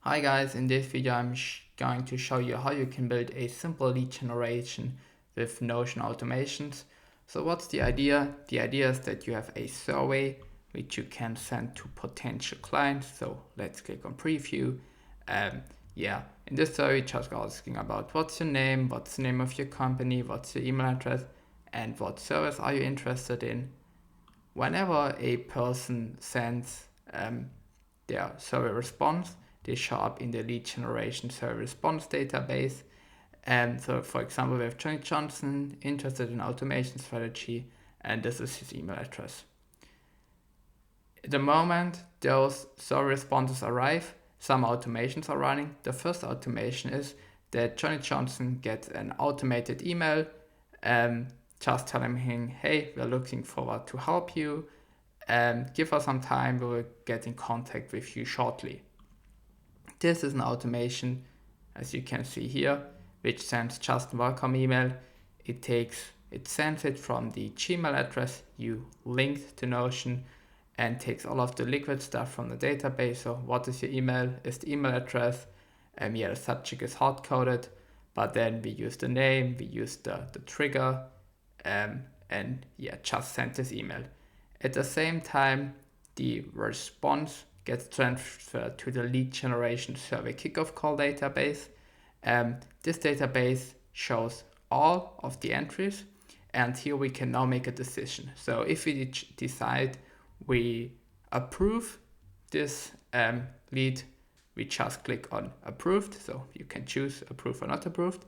Hi guys, in this video I'm going to show you how you can build a simple lead generation with Notion automations. So what's the idea? The idea is that you have a survey which you can send to potential clients. So let's click on preview. In this survey just asking about what's your name, what's the name of your company, what's your email address, and what service are you interested in. Whenever a person sends their survey response, they show up in the lead generation survey response database. And so, for example, we have Johnny Johnson, interested in automation strategy, and this is his email address. At the moment those survey responses arrive, some automations are running. The first automation is that Johnny Johnson gets an automated email just telling him, hey, we're looking forward to help you, and give us some time, we will get in contact with you shortly. This is an automation, as you can see here, which sends just a welcome email. It sends it from the Gmail address you linked to Notion and takes all of the liquid stuff from the database. So what is your email? Is the email address? The subject is hard coded, but then we use the name, we use the trigger, just send this email. At the same time, the response gets transferred to the lead generation survey kickoff call database. This database shows all of the entries, and here we can now make a decision. So if we decide we approve this lead, we just click on approved. So you can choose approve or not approved.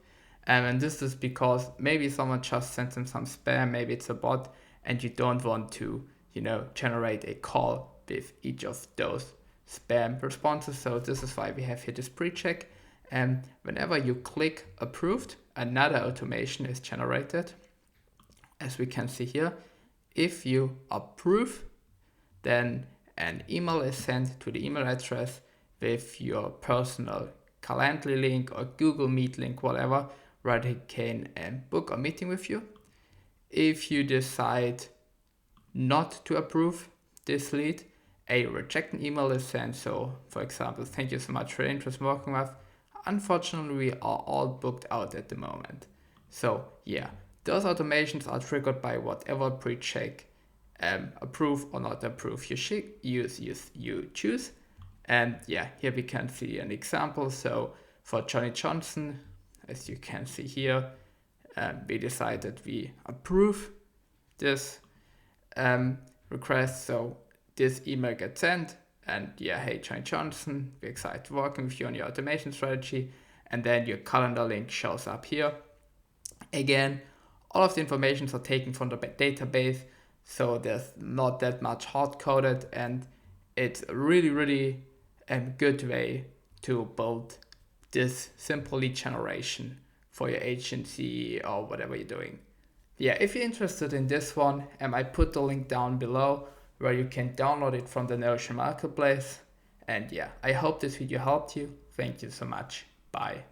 And this is because maybe someone just sent them some spam, maybe it's a bot, and you don't want to, generate a call with each of those spam responses. So this is why we have here this pre-check. And whenever you click approved, another automation is generated. As we can see here, if you approve, then an email is sent to the email address with your personal Calendly link or Google Meet link, whatever, where they can book a meeting with you. If you decide not to approve this lead, a rejected email is sent. So, for example, thank you so much for your interest in working with. Unfortunately, we are all booked out at the moment. So, those automations are triggered by whatever pre-check, approve or not approve you choose. And here we can see an example. So for Johnny Johnson, as you can see here, we decided we approve this request. So this email gets sent, and hey Johnny Johnson, we're excited working with you on your automation strategy. And then your calendar link shows up here. Again, all of the information are taken from the database, so there's not that much hard coded, and it's a really good way to build this simple lead generation for your agency or whatever you're doing. If you're interested in this one, I put the link down below where you can download it from the Notion Marketplace. And I hope this video helped you. Thank you so much. Bye.